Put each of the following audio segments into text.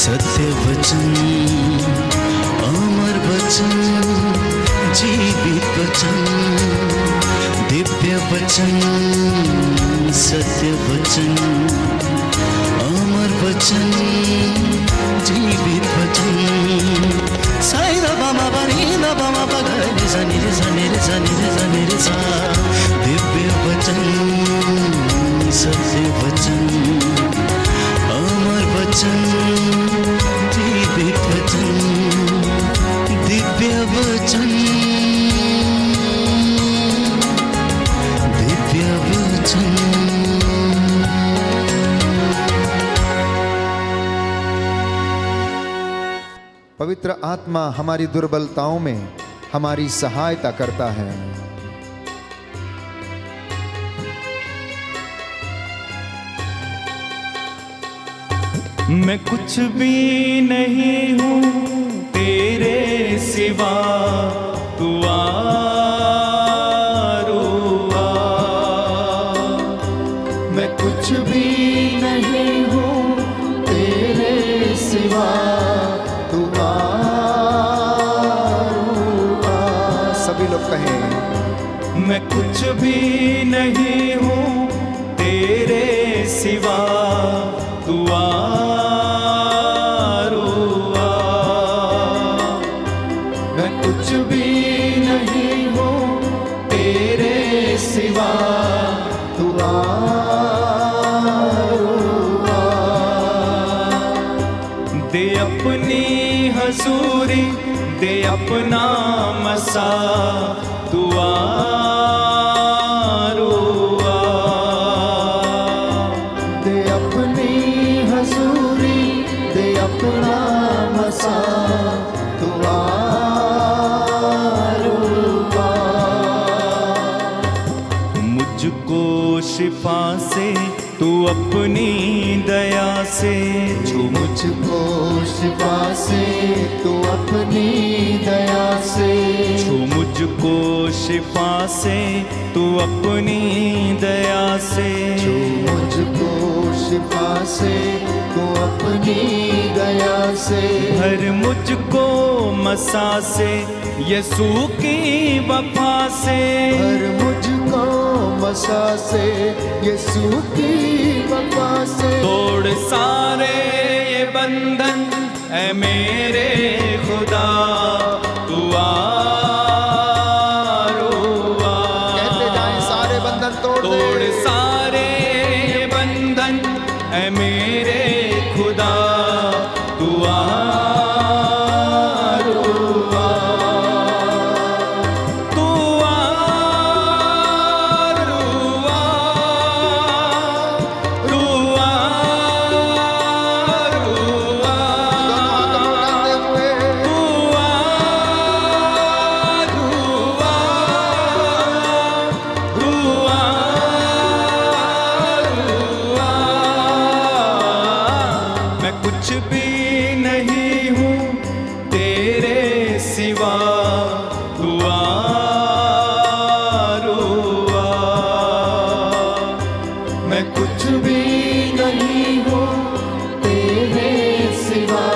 सत्य वचन, अमर वचन, जीवित वचन, दिव्य वचन, सत्य वचन, अमर वचन, जीवित वचन। साई दा बामा बनी दा बामा बगरे रे सनी रे सनी रे सनी रे सनी रे सा। दिव्य वचन, सत्य वचन, अमर वचन, जीवित वचन, दिव्य वचन, दिव्य वचन। पवित्र आत्मा हमारी दुर्बलताओं में हमारी सहायता करता है। मैं कुछ भी नहीं हूँ तेरे सिवा, तू आरुआ। मैं कुछ भी नहीं हूँ तेरे सिवा, तू आरुआ। सभी लोग कहें, मैं कुछ भी नहीं हूँ तेरे सिवा, तू आरुआ। मैं कुछ भी नहीं हूँ तेरे सिवा, तू आरुआ। दे अपनी हजूरी, दे अपना मसा, तू आरुआ। दे अपनी हजूरी, दे अपना मसा, तू आरुआ। मुझको शिफा से तू अपनी दया से छू, मुझको शिफा से तू अपनी दया से छू मुझको शिफा से तू अपनी दया से छू, मुझको शिफा से तू अपनी दया से भर मुझको मसा से यसू की वफा से, भर मुझको मसा से यीशु की वफा से। तोड़ सारे ये बंधन ऐ मेरे खुदा, तू आरुआ। कहते जाएं, सारे बंधन तोड़ तोड़ दे। सारे ये बंधन ऐ मेरे खुदा, तू आरुआ। तू आरुआ, तू आरुआ। तू आरुआ, तू आरुआ। मैं कुछ भी नहीं हूँ तेरे सिवा, तू आरुआ। मैं कुछ भी नहीं हूँ तेरे सिवा,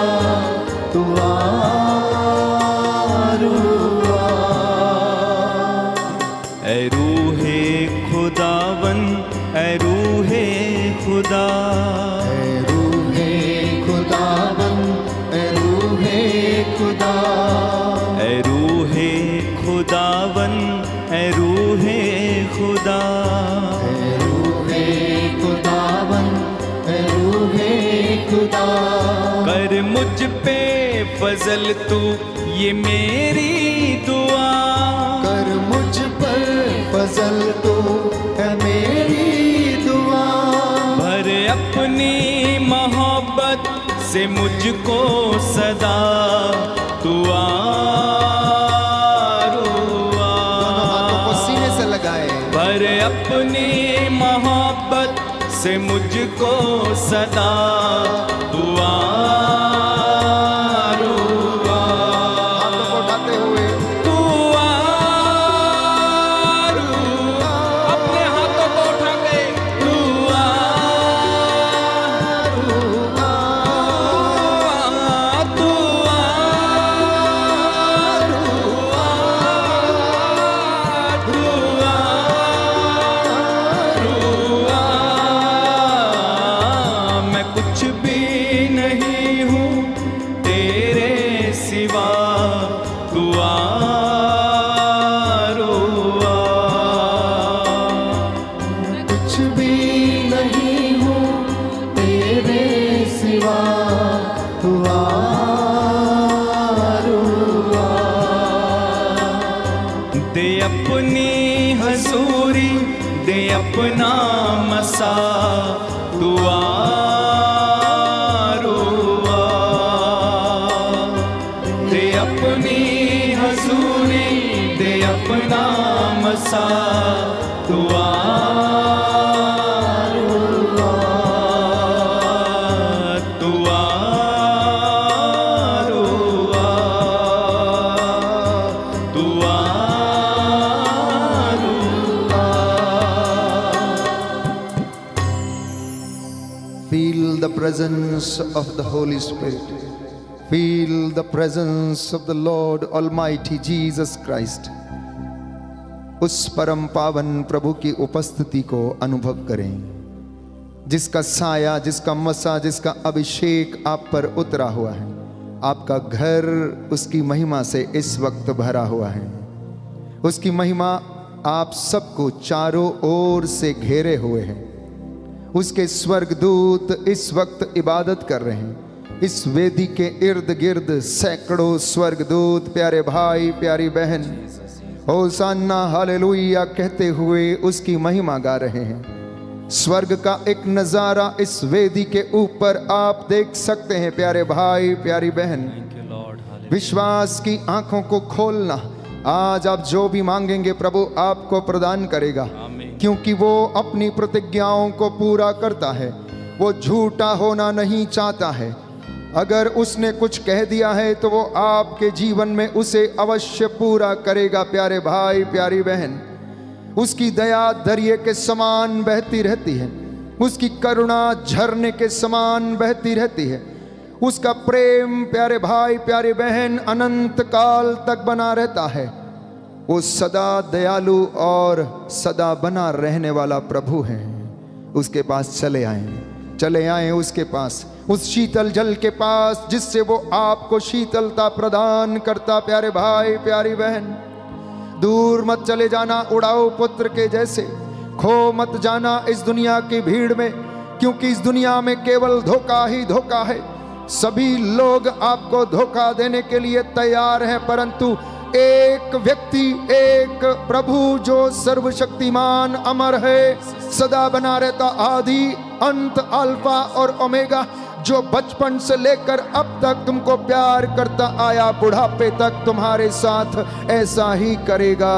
तू आरुआ। ऐ रूहे खुदावन, ऐ रूहे खुदा, ऐ रूहे खुदावन, ऐ रूहे खुदा, ऐ रूहे खुदावन, ऐ रूहे खुदा। ऐ रूहे खुदावन, ऐ रूहे खुदा। कर मुझ पे फजल तू ये मेरी दुआ, कर मुझ पर फजल तो है मेरी दुआ। भर अपनी मोहब्बत से मुझको सदा, तू आरुआ। दोनों हाथों को सीने से लगाए। भर अपनी मोहब्बत से मुझको सदा, तू आरुआ। हाथों को उठाते हुए तू आरुआ। अपने हाथों को उठा के तू आरुआ। भी नहीं हूँ तेरे सिवा, तू आरुआ। दे अपनी हजूरी, दे अपना मसा, तू आरुआ। दे अपनी हजूरी, दे अपना मसा, तू आरुआ, तू आरुआ, तू आरुआ। Feel the presence of the Holy Spirit. Feel the presence of the Lord Almighty Jesus Christ. उस परम पावन प्रभु की उपस्थिति को अनुभव करें, जिसका साया, जिसका मसा, जिसका अभिषेक आप पर उतरा हुआ है। आपका घर उसकी महिमा से इस वक्त भरा हुआ है। उसकी महिमा आप सबको चारों ओर से घेरे हुए है। उसके स्वर्गदूत इस वक्त इबादत कर रहे हैं। इस वेदी के इर्द गिर्द सैकड़ों स्वर्गदूत, प्यारे भाई, प्यारी बहन, होसाना हालेलुया कहते हुए उसकी महिमा गा रहे हैं। स्वर्ग का एक नजारा इस वेदी के ऊपर आप देख सकते हैं, प्यारे भाई, प्यारी बहन। विश्वास की आंखों को खोलना। आज आप जो भी मांगेंगे प्रभु आपको प्रदान करेगा, क्योंकि वो अपनी प्रतिज्ञाओं को पूरा करता है। वो झूठा होना नहीं चाहता है। अगर उसने कुछ कह दिया है तो वो आपके जीवन में उसे अवश्य पूरा करेगा, प्यारे भाई, प्यारी बहन। उसकी दया दरिया के समान बहती रहती है। उसकी करुणा झरने के समान बहती रहती है। उसका प्रेम, प्यारे भाई, प्यारी बहन, अनंत काल तक बना रहता है। वो सदा दयालु और सदा बना रहने वाला प्रभु है। उसके पास चले आए उसके पास, उस शीतल जल के पास जिससे वो आपको शीतलता प्रदान करता। प्यारे भाई, प्यारी बहन, दूर मत चले जाना उड़ाऊ पुत्र के जैसे। खो मत जाना इस दुनिया की भीड़ में, क्योंकि इस दुनिया में केवल धोखा ही धोखा है। सभी लोग आपको धोखा देने के लिए तैयार हैं, परंतु एक व्यक्ति, एक प्रभु जो सर्वशक्तिमान, अमर है, सदा बना रहता, आदि अंत, अल्फा और ओमेगा, जो बचपन से लेकर अब तक तुमको प्यार करता आया, बुढ़ापे तक तुम्हारे साथ ऐसा ही करेगा।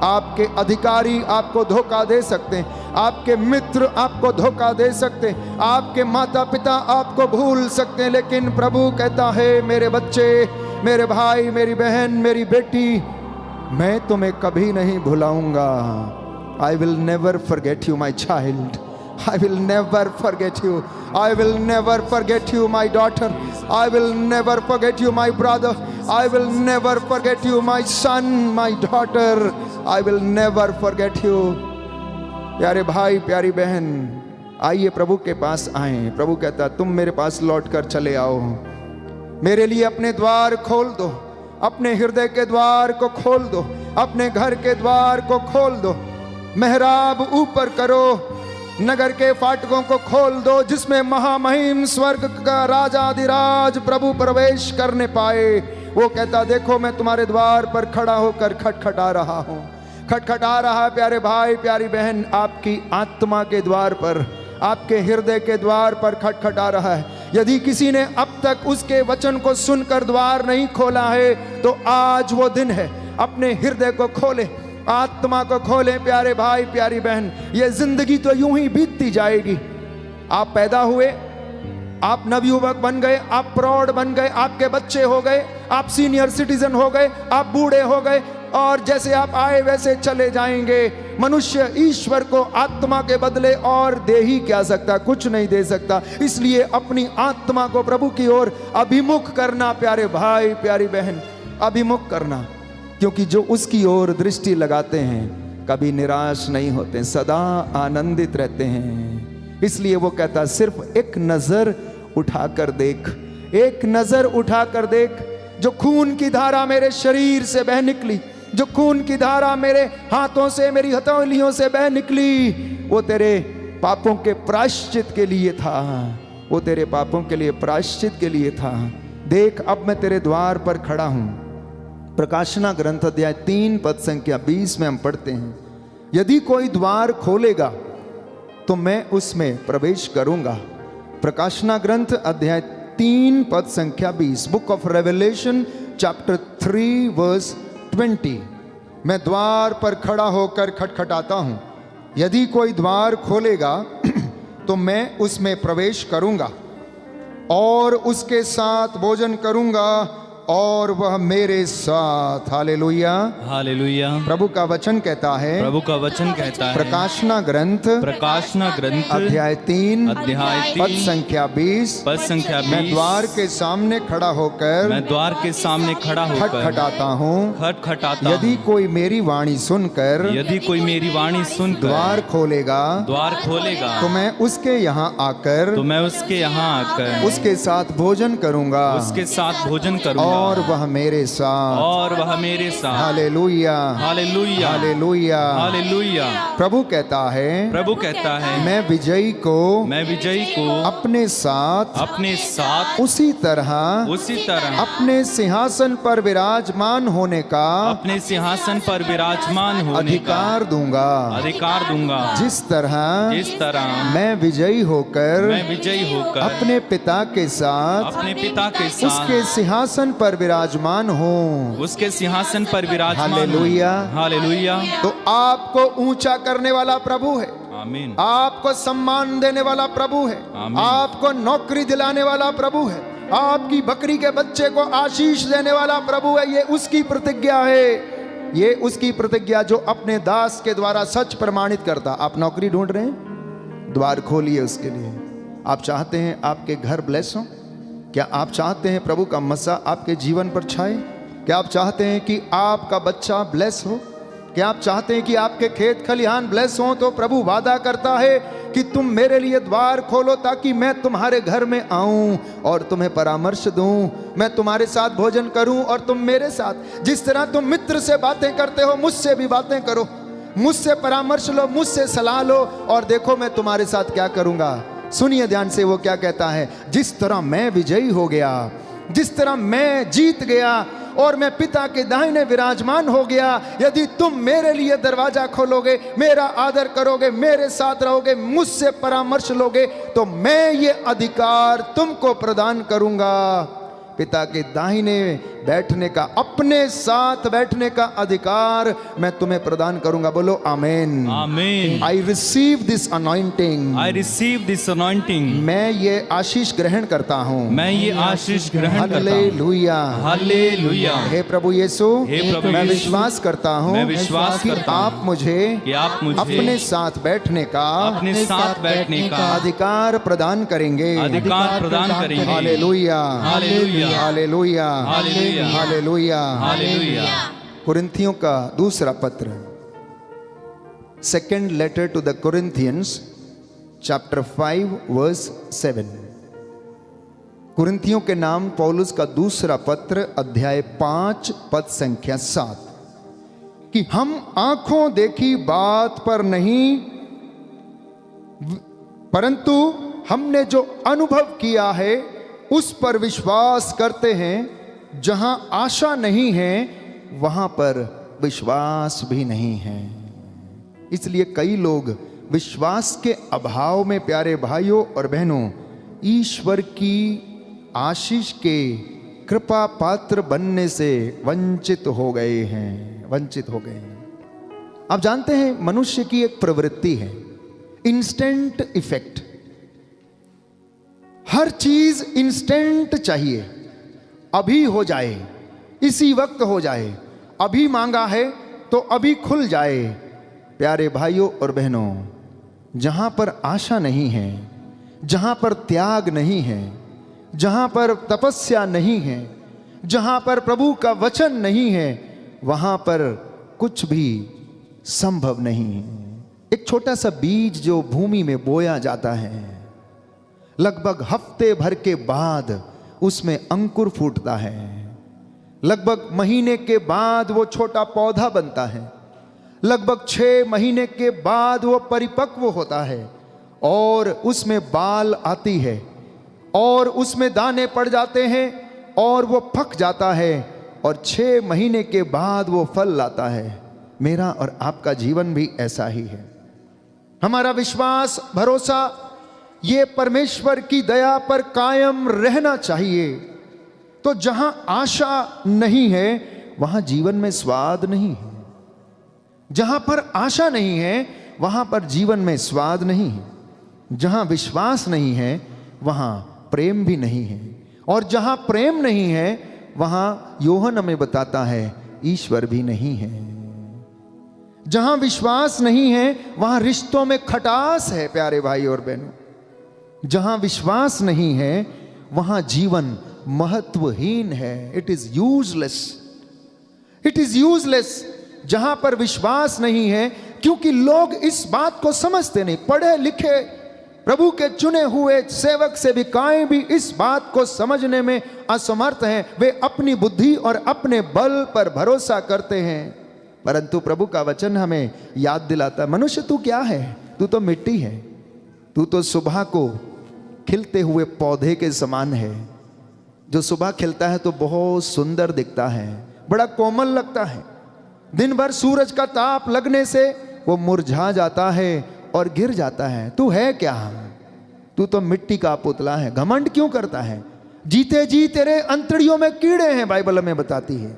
आपके अधिकारी आपको धोखा दे सकते हैं, आपके मित्र आपको धोखा दे सकते हैं, आपके माता पिता आपको भूल सकते हैं, लेकिन प्रभु कहता है, मेरे बच्चे, मेरे भाई, मेरी बहन, मेरी बेटी, मैं तुम्हें कभी नहीं भुलाऊंगा। I will never forget you, my child. I will never forget you. I will never forget you, my daughter. I will never forget you, my brother. I will never forget you, my son, my daughter. I will never forget you. प्यारे भाई, प्यारी बहन, आइए प्रभु के पास आए। प्रभु कहता, तुम मेरे पास लौट कर चले आओ। मेरे लिए अपने द्वार खोल दो, अपने हृदय के द्वार को खोल दो, अपने घर के द्वार को खोल दो, मेहराब ऊपर करो, नगर के फाटकों को खोल दो, जिसमें महामहिम स्वर्ग का राजाधिराज प्रभु प्रवेश करने पाए। वो कहता, देखो मैं तुम्हारे द्वार पर खड़ा होकर खटखटा रहा हूँ। खटखटा रहा, प्यारे भाई, प्यारी बहन, आपकी आत्मा के द्वार पर, आपके हृदय के द्वार पर खटखटा रहा है। यदि किसी ने अब तक उसके वचन को सुनकर द्वार नहीं खोला है, तो आज वो दिन है। अपने हृदय को खोले, आत्मा को खोले, प्यारे भाई, प्यारी बहन। ये जिंदगी तो यूं ही बीतती जाएगी। आप पैदा हुए, आप नवयुवक बन गए, आप प्रौढ़ बन गए, आपके बच्चे हो गए, आप सीनियर सिटीजन हो गए, आप बूढ़े हो गए, और जैसे आप आए वैसे चले जाएंगे। मनुष्य ईश्वर को आत्मा के बदले और दे ही क्या सकता? कुछ नहीं दे सकता। इसलिए अपनी आत्मा को प्रभु की ओर अभिमुख करना, प्यारे भाई, प्यारी बहन, अभिमुख करना, क्योंकि जो उसकी ओर दृष्टि लगाते हैं कभी निराश नहीं होते, सदा आनंदित रहते हैं। इसलिए वो कहता, सिर्फ एक नजर उठाकर देख, एक नजर उठाकर देख। जो खून की धारा मेरे शरीर से बह निकली, जो खून की धारा मेरे हाथों से, मेरी हथेलियों से बह निकली, वो तेरे पापों के प्रायश्चित के लिए था, वो तेरे पापों के लिए प्रायश्चित के लिए था। देख अब मैं तेरे द्वार पर खड़ा हूं। प्रकाशना ग्रंथ अध्याय 3 पद संख्या 20 में हम पढ़ते हैं, यदि कोई द्वार खोलेगा तो मैं उसमें प्रवेश करूंगा। प्रकाशना ग्रंथ अध्याय 3 पद संख्या 20, book of Revelation chapter 3 verse 20। मैं द्वार पर खड़ा होकर खटखटाता हूं, यदि कोई द्वार खोलेगा तो मैं उसमें प्रवेश करूंगा और उसके साथ भोजन करूंगा और वह मेरे साथ। Hallelujah, hallelujah. प्रभु का वचन कहता है, प्रभु का वचन कहता है, प्रकाशना ग्रंथ अध्याय 3 पद संख्या 20, मैं द्वार के सामने खड़ा होकर, मैं द्वार के सामने खड़ा होकर खटखटाता हूँ, खटखटाता यदि हूँ। कोई मेरी वाणी सुनकर, यदि कोई मेरी वाणी सुनकर द्वार खोलेगा, तो मैं उसके यहाँ आकर, उसके साथ भोजन करूंगा, और वह मेरे साथ। Hallelujah, hallelujah, hallelujah, hallelujah. प्रभु कहता है, मैं विजयी को अपने साथ उसी तरह अपने सिंहासन पर विराजमान होने का अधिकार दूंगा। जिस तरह मैं विजयी होकर अपने पिता के साथ उसके सिंहासन पर विराजमान हूँ, हालेलुया, हालेलुया। तो आपको ऊंचा करने वाला प्रभु है, आमीन। आपको सम्मान देने वाला प्रभु है, आपको नौकरी दिलाने वाला प्रभु है, आपकी बकरी के बच्चे को आशीष देने वाला प्रभु है। ये उसकी प्रतिज्ञा है, ये उसकी प्रतिज्ञा जो अपने दास के द्वारा सच प्रमाणित करता। आप नौकरी ढूंढ रहे हैं, द्वार खोलिए उसके लिए। आप चाहते हैं आपके घर ब्लेस हो? क्या आप चाहते हैं प्रभु का मसा आपके जीवन पर छाए? क्या आप चाहते हैं कि आपका बच्चा ब्लेस हो? क्या आप चाहते हैं कि आपके खेत खलिहान ब्लेस हो? तो प्रभु वादा करता है कि तुम मेरे लिए द्वार खोलो ताकि मैं तुम्हारे घर में आऊं और तुम्हें परामर्श दूं, मैं तुम्हारे साथ भोजन करूं और तुम मेरे साथ। जिस तरह तुम मित्र से बातें करते हो, मुझसे भी बातें करो, मुझसे परामर्श लो, मुझसे सलाह लो, और देखो मैं तुम्हारे साथ क्या करूंगा। सुनिए ध्यान से, वो क्या कहता है, जिस तरह मैं विजयी हो गया, जिस तरह मैं जीत गया और मैं पिता के दाहिने विराजमान हो गया, यदि तुम मेरे लिए दरवाजा खोलोगे, मेरा आदर करोगे, मेरे साथ रहोगे, मुझसे परामर्श लोगे, तो मैं ये अधिकार तुमको प्रदान करूंगा। पिता के दाहिने बैठने का, अपने साथ बैठने का अधिकार मैं तुम्हें प्रदान करूंगा। बोलो आमीन, आमीन। I receive this anointing, I receive this anointing. मैं ये आशीष ग्रहण करता हूँ, मैं ये आशीष ग्रहण करता हूँ। Hallelujah, hallelujah. हे प्रभु यीशु, हे प्रभु मैं यीशु, विश्वास करता हूँ, मैं विश्वास कि करता हूँ आप मुझे अपने साथ बैठने का अधिकार प्रदान करेंगे। Hallelujah, hallelujah, hallelujah, hallelujah, hallelujah, hallelujah. कुरिन्थियों का दूसरा पत्र, second letter to the Corinthians chapter 5 verse 7। कुरिन्थियों के नाम पौलुस का दूसरा पत्र अध्याय 5 पद संख्या 7, कि हम आंखों देखी बात पर नहीं, परंतु हमने जो अनुभव किया है उस पर विश्वास करते हैं। जहां आशा नहीं है वहां पर विश्वास भी नहीं है। इसलिए कई लोग विश्वास के अभाव में, प्यारे भाइयों और बहनों, ईश्वर की आशीष के कृपा पात्र बनने से वंचित हो गए हैं, वंचित हो गए हैं। आप जानते हैं मनुष्य की एक प्रवृत्ति है, इंस्टेंट इफेक्ट। हर चीज इंस्टेंट चाहिए, अभी हो जाए, इसी वक्त हो जाए, अभी मांगा है तो अभी खुल जाए। प्यारे भाइयों और बहनों, जहां पर आशा नहीं है, जहां पर त्याग नहीं है, जहां पर तपस्या नहीं है, जहां पर प्रभु का वचन नहीं है, वहां पर कुछ भी संभव नहीं है। एक छोटा सा बीज जो भूमि में बोया जाता है, लगभग हफ्ते भर के बाद उसमें अंकुर फूटता है, लगभग महीने के बाद वो छोटा पौधा बनता है, लगभग 6 महीने के बाद वो परिपक्व होता है और उसमें बाल आती है और उसमें दाने पड़ जाते हैं और वो पक जाता है और 6 महीने के बाद वो फल लाता है। मेरा और आपका जीवन भी ऐसा ही है। हमारा विश्वास, भरोसा ये परमेश्वर की दया पर कायम रहना चाहिए। तो जहां आशा नहीं है वहां जीवन में स्वाद नहीं है। जहां पर आशा नहीं है वहां पर जीवन में स्वाद नहीं है। जहां विश्वास नहीं है वहां प्रेम भी नहीं है, और जहां प्रेम नहीं है वहां यूहन्ना हमें बताता है ईश्वर भी नहीं है। जहां विश्वास नहीं है वहां रिश्तों में खटास है प्यारे भाई और बहनों। जहां विश्वास नहीं है वहां जीवन महत्वहीन है। It is useless, it is useless. जहां पर विश्वास नहीं है, क्योंकि लोग इस बात को समझते नहीं। पढ़े लिखे प्रभु के चुने हुए सेवक सेविकाएं भी इस बात को समझने में असमर्थ हैं। वे अपनी बुद्धि और अपने बल पर भरोसा करते हैं, परंतु प्रभु का वचन हमें याद दिलाता है, मनुष्य तू क्या है? तू तो मिट्टी है। तू तो सुबह को खिलते हुए पौधे के समान है। जो सुबह खिलता है तो बहुत सुंदर दिखता है, बड़ा कोमल लगता है। दिन भर सूरज का ताप लगने से वो मुरझा जाता है और गिर जाता है। तू है क्या? तू तो मिट्टी का पुतला है। घमंड क्यों करता है? जीते जी तेरे अंतड़ियों में कीड़े हैं, बाइबल हमें बताती है।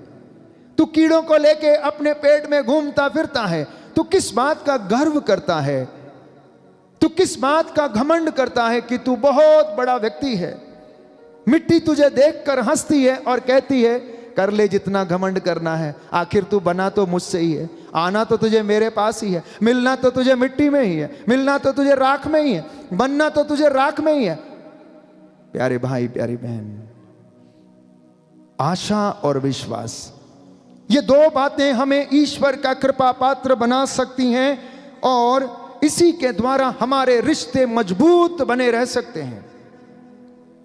तू कीड़ों को लेके अपने पेट में घूमता फिरता है। तू किस बात का गर्व करता है? तू किस बात का घमंड करता है कि तू बहुत बड़ा व्यक्ति है? मिट्टी तुझे देखकर हंसती है और कहती है कर ले जितना घमंड करना है, आखिर तू बना तो मुझसे ही है, आना तो तुझे मेरे पास ही है, मिलना तो तुझे मिट्टी में ही है, मिलना तो तुझे राख में ही है, बनना तो तुझे राख में ही है। प्यारे भाई प्यारी बहन, आशा और विश्वास ये 2 बातें हमें ईश्वर का कृपा पात्र बना सकती हैं और इसी के द्वारा हमारे रिश्ते मजबूत बने रह सकते हैं।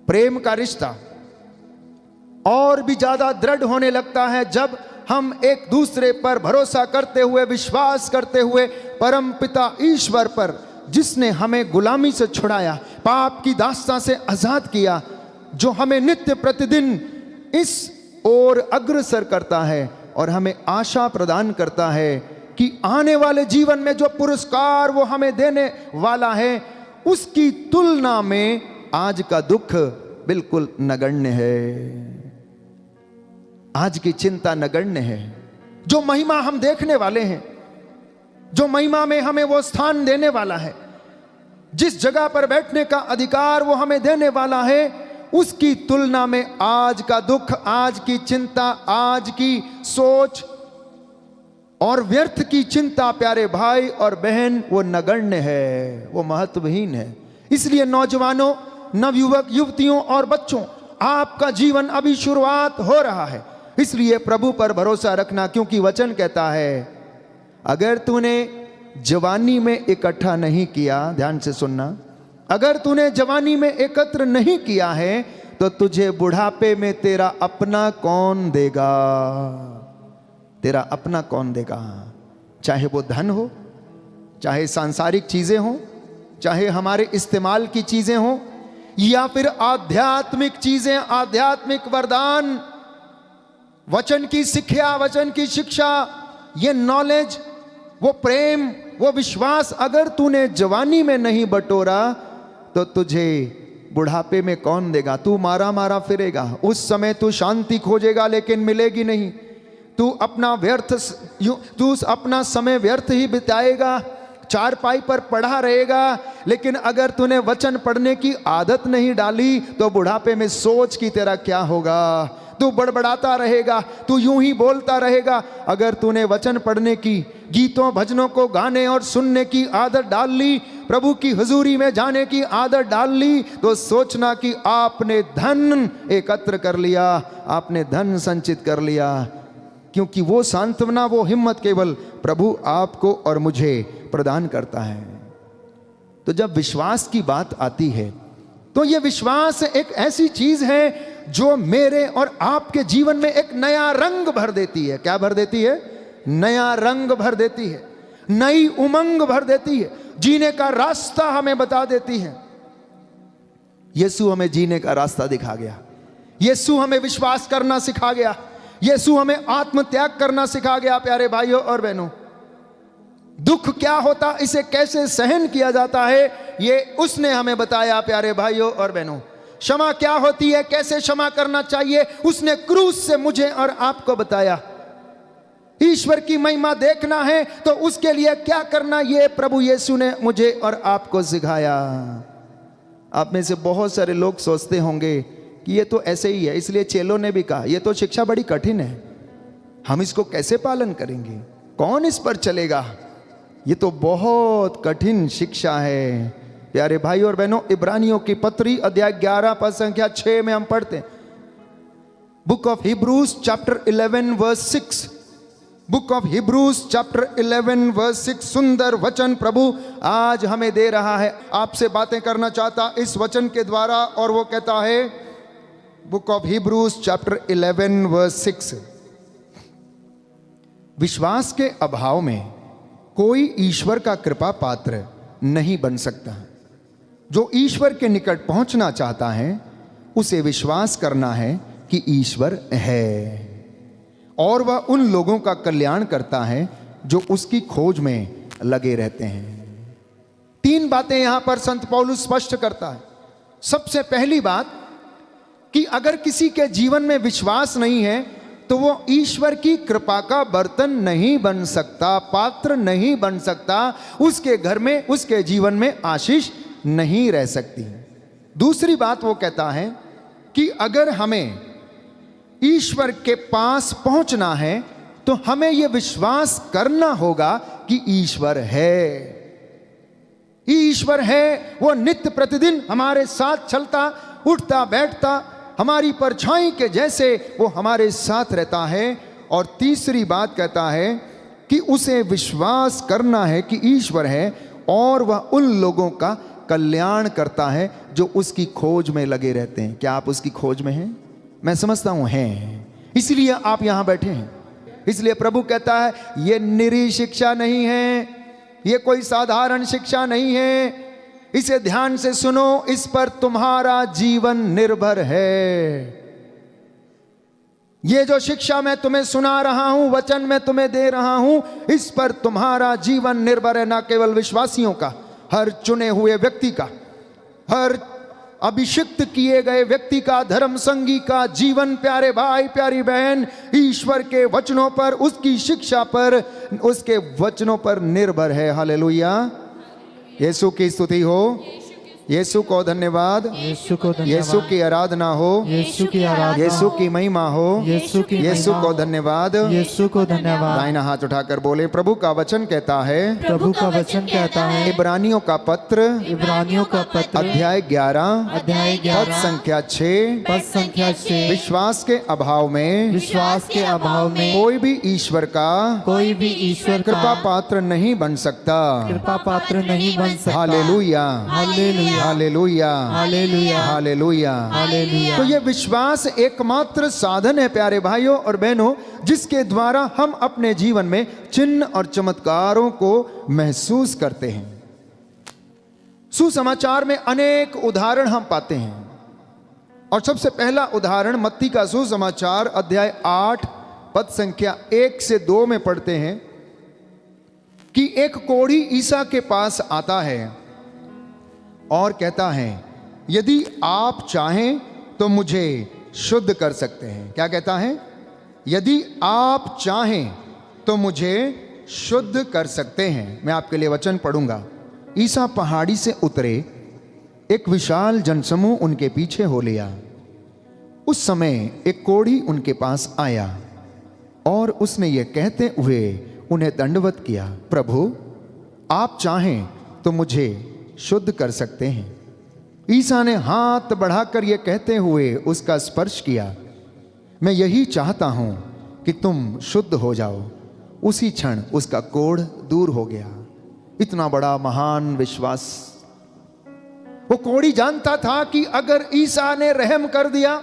प्रेम का रिश्ता और भी ज्यादा दृढ़ होने लगता है जब हम एक दूसरे पर भरोसा करते हुए, विश्वास करते हुए परम पिता ईश्वर पर, जिसने हमें गुलामी से छुड़ाया, पाप की दास्तां से आजाद किया, जो हमें नित्य प्रतिदिन इस ओर अग्रसर करता है और हमें आशा प्रदान करता है कि आने वाले जीवन में जो पुरस्कार वो हमें देने वाला है, उसकी तुलना में आज का दुख बिल्कुल नगण्य है। आज की चिंता नगण्य है। जो महिमा हम देखने वाले हैं, जो महिमा में हमें वो स्थान देने वाला है, जिस जगह पर बैठने का अधिकार वो हमें देने वाला है, उसकी तुलना में आज का दुख, आज की चिंता, आज की सोच और व्यर्थ की चिंता प्यारे भाई और बहन वो नगण्य है, वो महत्वहीन है। इसलिए नौजवानों, नवयुवक, युवतियों और बच्चों, आपका जीवन अभी शुरुआत हो रहा है, इसलिए प्रभु पर भरोसा रखना, क्योंकि वचन कहता है अगर तूने जवानी में इकट्ठा नहीं किया, ध्यान से सुनना, अगर तूने जवानी में एकत्र नहीं किया है तो तुझे बुढ़ापे में तेरा अपना कौन देगा? तेरा अपना कौन देगा? चाहे वो धन हो, चाहे सांसारिक चीजें हो, चाहे हमारे इस्तेमाल की चीजें हो, या फिर आध्यात्मिक चीजें, आध्यात्मिक वरदान, वचन की शिक्षा, वचन की शिक्षा, ये नॉलेज, वो प्रेम, वो विश्वास, अगर तूने जवानी में नहीं बटोरा तो तुझे बुढ़ापे में कौन देगा? तू मारा मारा फिरेगा। उस समय तू शांति खोजेगा लेकिन मिलेगी नहीं। तू अपना अपना समय व्यर्थ ही बिताएगा, चारपाई पर पढ़ा रहेगा, लेकिन अगर तूने वचन पढ़ने की आदत नहीं डाली तो बुढ़ापे में सोच की तेरा क्या होगा? तू बड़बड़ाता रहेगा, तू यूं ही बोलता रहेगा। अगर तूने वचन पढ़ने की, गीतों भजनों को गाने और सुनने की आदत डाल ली, प्रभु की हुजूरी में जाने की आदत डाल ली, तो सोचना कि आपने धन एकत्र कर लिया, आपने धन संचित कर लिया, क्योंकि वो सांत्वना, वो हिम्मत केवल प्रभु आपको और मुझे प्रदान करता है। तो जब विश्वास की बात आती है तो ये विश्वास एक ऐसी चीज है जो मेरे और आपके जीवन में एक नया रंग भर देती है। क्या भर देती है? नया रंग भर देती है, नई उमंग भर देती है, जीने का रास्ता हमें बता देती है। यीशु हमें जीने का रास्ता दिखा गया, यीशु हमें विश्वास करना सिखा गया, यीशु हमें आत्मत्याग करना सिखा गया। प्यारे भाइयों और बहनों, दुख क्या होता, इसे कैसे सहन किया जाता है, ये उसने हमें बताया। प्यारे भाइयों और बहनों, क्षमा क्या होती है, कैसे क्षमा करना चाहिए, उसने क्रूस से मुझे और आपको बताया। ईश्वर की महिमा देखना है तो उसके लिए क्या करना, ये प्रभु यीशु ने मुझे और आपको सिखाया। आप में से बहुत सारे लोग सोचते होंगे कि ये तो ऐसे ही है, इसलिए चेलों ने भी कहा ये तो शिक्षा बड़ी कठिन है, हम इसको कैसे पालन करेंगे, कौन इस पर चलेगा, ये तो बहुत कठिन शिक्षा है। प्यारे भाई और बहनों, इब्रानियों की पत्री अध्याय 11 पद संख्या 6 में हम पढ़ते हैं, book of Hebrews chapter 11 verse 6, book of Hebrews chapter 11 verse 6। सुंदर वचन प्रभु आज हमें दे रहा है, आपसे बातें करना चाहता इस वचन के द्वारा, और वो कहता है, book of Hebrews chapter 11 verse 6, विश्वास के अभाव में कोई ईश्वर का कृपा पात्र नहीं बन सकता। जो ईश्वर के निकट पहुंचना चाहता है उसे विश्वास करना है कि ईश्वर है, और वह उन लोगों का कल्याण करता है जो उसकी खोज में लगे रहते हैं। 3 बातें यहां पर संत पौलुस स्पष्ट करता है। सबसे पहली बात कि अगर किसी के जीवन में विश्वास नहीं है तो वो ईश्वर की कृपा का बर्तन नहीं बन सकता, पात्र नहीं बन सकता, उसके घर में, उसके जीवन में आशीष नहीं रह सकती। दूसरी बात वो कहता है कि अगर हमें ईश्वर के पास पहुंचना है तो हमें यह विश्वास करना होगा कि ईश्वर है। ईश्वर है, वो नित्य प्रतिदिन हमारे साथ चलता, उठता, बैठता, हमारी परछाई के जैसे वो हमारे साथ रहता है। और तीसरी बात कहता है कि उसे विश्वास करना है कि ईश्वर है और वह उन लोगों का कल्याण करता है जो उसकी खोज में लगे रहते हैं। क्या आप उसकी खोज में हैं? मैं समझता हूं हैं, इसलिए आप यहां बैठे हैं। इसलिए प्रभु कहता है ये निरी शिक्षा नहीं है, ये कोई साधारण शिक्षा नहीं है, इसे ध्यान से सुनो, इस पर तुम्हारा जीवन निर्भर है। ये जो शिक्षा मैं तुम्हें सुना रहा हूं, वचन मैं तुम्हें दे रहा हूं, इस पर तुम्हारा जीवन निर्भर है। ना केवल विश्वासियों का, हर चुने हुए व्यक्ति का, हर अभिषिक्त किए गए व्यक्ति का, धर्म संगी का जीवन, प्यारे भाई प्यारी बहन, ईश्वर के वचनों पर, उसकी शिक्षा पर, उसके वचनों पर निर्भर है। हालेलुया, यीशु की स्तुति हो, यीशु को धन्यवाद, यीशु को धन्यवाद, यीशु की आराधना हो, यीशु की आराधना, यीशु की महिमा हो, यीशु की यीशु महिमा को हो, धन्यवाद। यीशु को धन्यवाद। दाहिना हाथ उठाकर बोले, प्रभु का वचन कहता है, प्रभु का वचन कहता है, इब्रानियों का पत्र इब्रानियों का पत्र अध्याय 11 अध्याय पद 11 संख्या 6, पद संख्या 6, विश्वास के अभाव में विश्वास के अभाव में कोई भी ईश्वर का कोई भी ईश्वर कृपा का पात्र नहीं बन सकता। कृपा पात्र नहीं बन सकता। Hallelujah, hallelujah, hallelujah, hallelujah, hallelujah. Hallelujah. तो ये विश्वास एकमात्र साधन है प्यारे भाइयों और बहनों, जिसके द्वारा हम अपने जीवन में चिन्ह और चमत्कारों को महसूस करते हैं। सुसमाचार में अनेक उदाहरण हम पाते हैं, और सबसे पहला उदाहरण मत्ती का सुसमाचार अध्याय 8 पद संख्या 1 से 2 में पढ़ते हैं कि एक कोढ़ी ईसा के पास आता है और कहता है, यदि आप चाहें तो मुझे शुद्ध कर सकते हैं। क्या कहता है? यदि आप चाहें तो मुझे शुद्ध कर सकते हैं। मैं आपके लिए वचन पढ़ूंगा। ईसा पहाड़ी से उतरे, एक विशाल जनसमूह उनके पीछे हो लिया। उस समय एक कोढ़ी उनके पास आया और उसने ये कहते हुए उन्हें दंडवत किया, प्रभु आप चाहें तो मुझे शुद्ध कर सकते हैं। ईसा ने हाथ बढ़ाकर यह कहते हुए उसका स्पर्श किया, मैं यही चाहता हूं कि तुम शुद्ध हो जाओ। उसी क्षण उसका कोढ़ दूर हो गया। इतना बड़ा महान विश्वास। वो कोढ़ी जानता था कि अगर ईसा ने रहम कर दिया,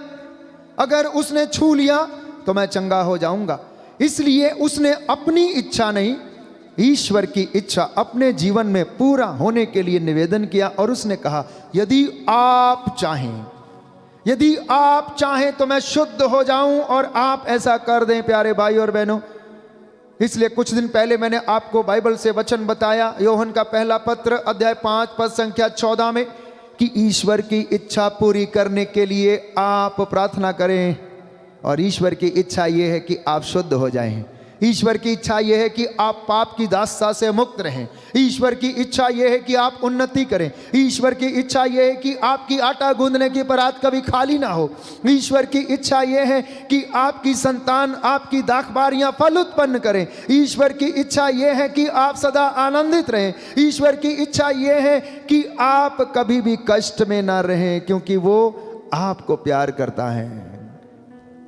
अगर उसने छू लिया तो मैं चंगा हो जाऊंगा। इसलिए उसने अपनी इच्छा नहीं, ईश्वर की इच्छा अपने जीवन में पूरा होने के लिए निवेदन किया और उसने कहा, यदि आप चाहें तो मैं शुद्ध हो जाऊं और आप ऐसा कर दें। प्यारे भाई और बहनों, इसलिए कुछ दिन पहले मैंने आपको बाइबल से वचन बताया, योहन का पहला पत्र अध्याय 5 पद संख्या 14 में, कि ईश्वर की इच्छा पूरी करने के लिए आप प्रार्थना करें। और ईश्वर की इच्छा यह है कि आप शुद्ध हो जाएं। ईश्वर की इच्छा यह है कि आप पाप की दासता से मुक्त रहें। ईश्वर की इच्छा यह है कि आप उन्नति करें। ईश्वर की इच्छा यह है कि आपकी आटा गूंदने की परात कभी खाली ना हो। ईश्वर की इच्छा यह है कि आपकी संतान, आपकी दाखबारियां फल उत्पन्न करें। ईश्वर की इच्छा यह है कि आप सदा आनंदित रहें। ईश्वर की इच्छा यह है कि आप कभी भी कष्ट में ना रहें, क्योंकि वो आपको प्यार करता है।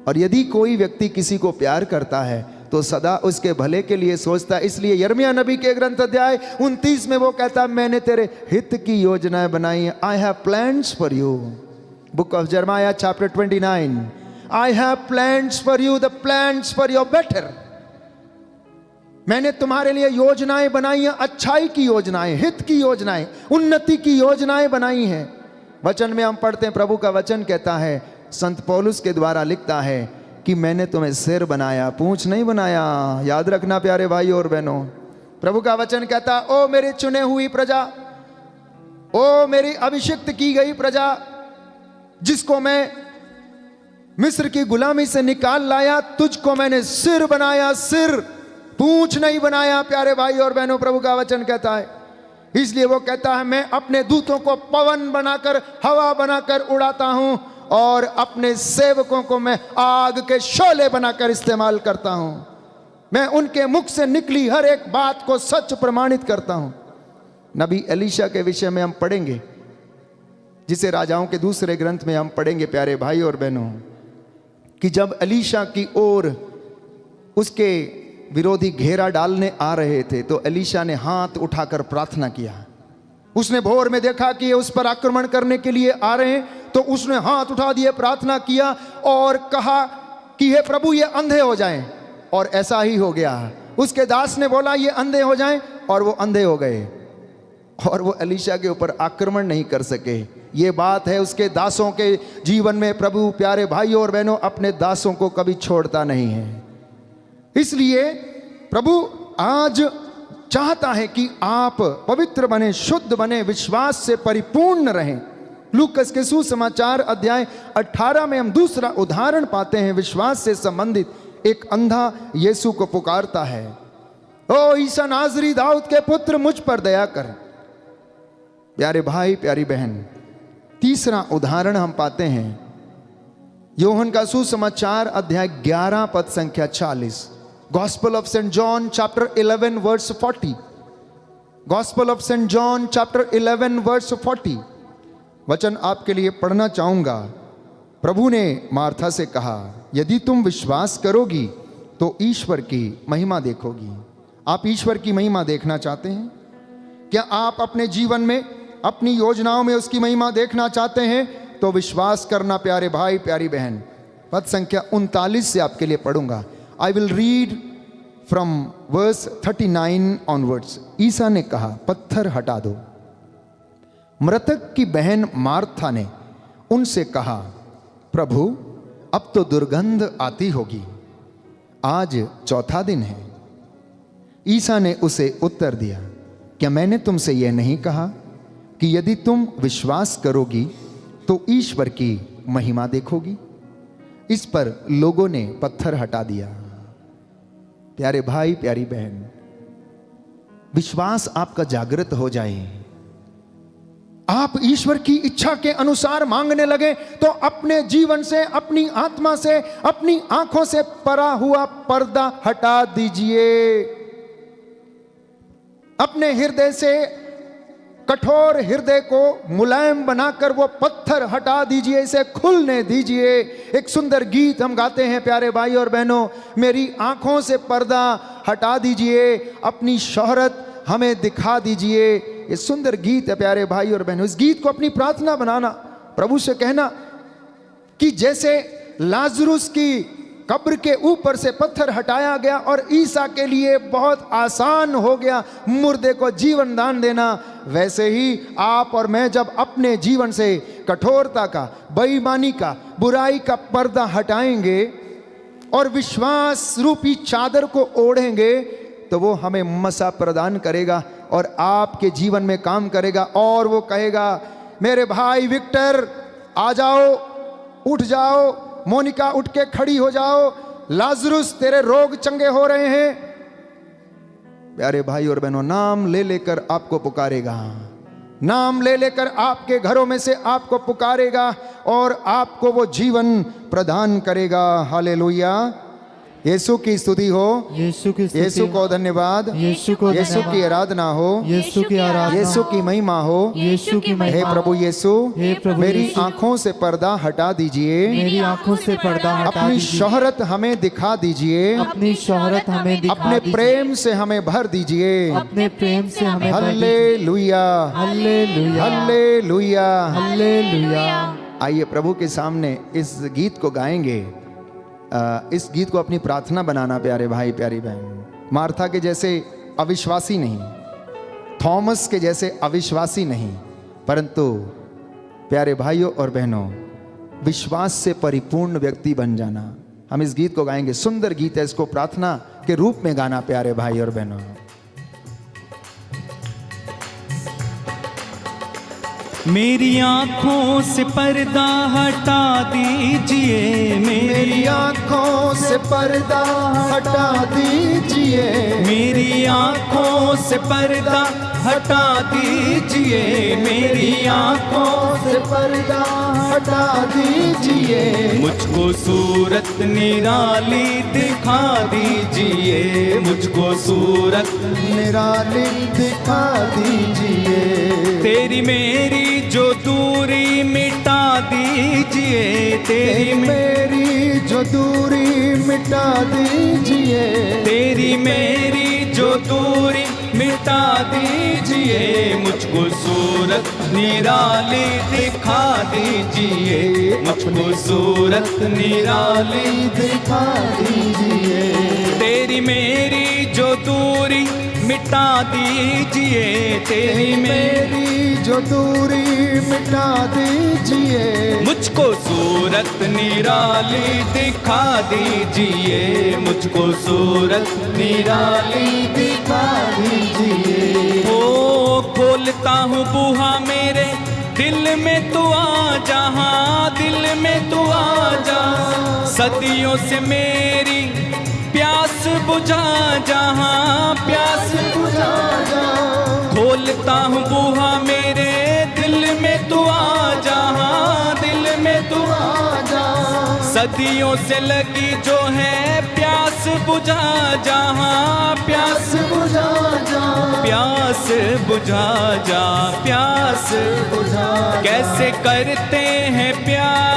और यदि कोई व्यक्ति किसी को प्यार करता है तो सदा उसके भले के लिए सोचता है। इसलिए यिर्मयाह नबी के ग्रंथ अध्याय 29 में वो कहता है, मैंने तेरे हित की योजनाएं बनाई हैं। I have plans for you. Book of Jeremiah chapter 29, I have plans for you, the plans for your better. मैंने तुम्हारे लिए योजनाएं बनाई हैं, अच्छाई की योजनाएं, हित की योजनाएं, उन्नति की योजनाएं बनाई हैं। वचन में हम पढ़ते हैं, प्रभु का वचन कहता है, संत पौलुस के द्वारा लिखता है कि मैंने तुम्हें सिर बनाया, पूंछ नहीं बनाया। याद रखना प्यारे भाई और बहनों, प्रभु का वचन कहता, ओ मेरी चुने हुई प्रजा, ओ मेरी अभिषिक्त की गई प्रजा, जिसको मैं मिस्र की गुलामी से निकाल लाया, तुझको मैंने सिर बनाया, सिर, पूंछ नहीं बनाया। प्यारे भाई और बहनों, प्रभु का वचन कहता है। इसलिए वो कहता है, मैं अपने दूतों को पवन बनाकर, हवा बनाकर उड़ाता हूं और अपने सेवकों को मैं आग के शोले बनाकर इस्तेमाल करता हूं। मैं उनके मुख से निकली हर एक बात को सच प्रमाणित करता हूं। नबी एलीशा के विषय में हम पढ़ेंगे, जिसे राजाओं के दूसरे ग्रंथ में हम पढ़ेंगे प्यारे भाई और बहनों, कि जब एलीशा की ओर उसके विरोधी घेरा डालने आ रहे थे तो एलीशा ने हाथ उठाकर प्रार्थना किया। उसने भोर में देखा कि ये उस पर आक्रमण करने के लिए आ रहे हैं, तो उसने हाथ उठा दिए, प्रार्थना किया और कहा कि हे प्रभु, ये अंधे हो जाएं। और ऐसा ही हो गया। उसके दास ने बोला ये अंधे हो जाएं, और वो अंधे हो गए और वो एलीशा के ऊपर आक्रमण नहीं कर सके। ये बात है उसके दासों के जीवन में। प्रभु प्यारे भाइयों और बहनों, अपने दासों को कभी छोड़ता नहीं है। इसलिए प्रभु आज चाहता है कि आप पवित्र बने, शुद्ध बने, विश्वास से परिपूर्ण रहें। लूकस के सुसमाचार अध्याय 18 में हम दूसरा उदाहरण पाते हैं विश्वास से संबंधित। एक अंधा यीशु को पुकारता है, ओ ईसा नाजरी, दाऊद के पुत्र, मुझ पर दया कर। प्यारे भाई, प्यारी बहन, तीसरा उदाहरण हम पाते हैं योहन का सुसमाचार अध्याय 11 पद संख्या 40। Gospel of St. John chapter 11 verse 40. Gospel of St. John chapter 11 verse 40. वचन आपके लिए पढ़ना चाहूंगा। प्रभु ने मार्था से कहा, यदि तुम विश्वास करोगी तो ईश्वर की महिमा देखोगी। आप ईश्वर की महिमा देखना चाहते हैं क्या? आप अपने जीवन में, अपनी योजनाओं में उसकी महिमा देखना चाहते हैं? तो विश्वास करना प्यारे भाई, प्यारी बहन। पद संख्या 39 से आपके लिए पढ़ूंगा। I will read from verse 39 onwards. ईसा ने कहा, पत्थर हटा दो। मृतक की बहन मार्था ने उनसे कहा, प्रभु, अब तो दुर्गंध आती होगी, आज चौथा दिन है। ईसा ने उसे उत्तर दिया, क्या मैंने तुमसे यह नहीं कहा कि यदि तुम विश्वास करोगी तो ईश्वर की महिमा देखोगी? इस पर लोगों ने पत्थर हटा दिया। प्यारे भाई, प्यारी बहन, विश्वास आपका जागृत हो जाए, आप ईश्वर की इच्छा के अनुसार मांगने लगे, तो अपने जीवन से, अपनी आत्मा से, अपनी आंखों से परा हुआ पर्दा हटा दीजिए। अपने हृदय से, कठोर हृदय को मुलायम बनाकर वो पत्थर हटा दीजिए, इसे खुलने दीजिए। एक सुंदर गीत हम गाते हैं प्यारे भाई और बहनों, मेरी आंखों से पर्दा हटा दीजिए, अपनी शोहरत हमें दिखा दीजिए। ये सुंदर गीत है प्यारे भाई और बहनों। इस गीत को अपनी प्रार्थना बनाना, प्रभु से कहना कि जैसे लाजरुस की कब्र के ऊपर से पत्थर हटाया गया और ईसा के लिए बहुत आसान हो गया मुर्दे को जीवन दान देना, वैसे ही आप और मैं जब अपने जीवन से कठोरता का, बेईमानी का, बुराई का पर्दा हटाएंगे और विश्वास रूपी चादर को ओढ़ेंगे तो वो हमें मसा प्रदान करेगा और आपके जीवन में काम करेगा। और वो कहेगा, मेरे भाई विक्टर आ जाओ, उठ जाओ, मोनिका उठ के खड़ी हो जाओ, लाजरुस तेरे रोग चंगे हो रहे हैं। प्यारे भाई और बहनों, नाम ले लेकर आपको पुकारेगा, नाम ले लेकर आपके घरों में से आपको पुकारेगा और आपको वो जीवन प्रदान करेगा। हालेलुया, यीशु की स्तुति हो, यीशु की स्तुति यीशु को धन्यवाद, यीशु को यीशु धन्यवाद, की आराधना हो, यीशु की आराधना, यीशु की महिमा हो। यीशु की हे महिमा। प्रभु यीशु, हे प्रभु मेरी यीशु, आंखों से पर्दा हटा दीजिए, मेरी आंखों से पर्दा हटा अपनी दीजिए, शोहरत हमें दिखा दीजिए, अपनी शोहरत हमें दिखा अपने दीजिए, प्रेम से हमें भर दीजिए। अपने प्रेम से हमें भर दीजिए। Hallelujah, hallelujah, hallelujah. हालेलुया। आइए प्रभु के सामने इस गीत को गाएंगे। इस गीत को अपनी प्रार्थना बनाना प्यारे भाई प्यारी बहन। मार्था के जैसे अविश्वासी नहीं, थॉमस के जैसे अविश्वासी नहीं, परंतु प्यारे भाइयों और बहनों विश्वास से परिपूर्ण व्यक्ति बन जाना। हम इस गीत को गाएंगे, सुंदर गीत है, इसको प्रार्थना के रूप में गाना प्यारे भाई और बहनों। मेरी आंखों से पर्दा हटा दीजिए, मेरी आंखों से पर्दा हटा दीजिए, मेरी आंखों से पर्दा हटा दीजिए, मेरी आंखों से पर्दा हटा दीजिए, मुझको सूरत निराली दिखा दीजिए, मुझको सूरत निराली दिखा दीजिए, तेरी मेरी जो दूरी मिटा दीजिए, तेरी मेरी जो दूरी मिटा दीजिए, तेरी मेरी जो दूरी मिटा दीजिए, मुझको सूरत निराली दिखा दीजिए, मुझको सूरत निराली दिखा दीजिए, तेरी मेरी जो दूरी मिटा दीजिए, तेरी मेरी जो दूरी मिटा दीजिए, मुझको सूरत निराली दिखा दीजिए, मुझको सूरत निराली दिखा दीजिए। ओ खोलता हूँ बुहा मेरे दिल में तू आ जहाँ, दिल में तू आ जा, सदियों से मेरी प्यास बुझा जहाँ, प्यास बुझा जा, खोलता हूँ बुहा मेरे दिल में तू आ जहाँ, दिल में तू आ जा, सदियों से लगी जो है प्यास बुझा जहाँ, प्यास बुझा जा, प्यास बुझा जा, प्यास बुझा, कैसे करते हैं प्यार,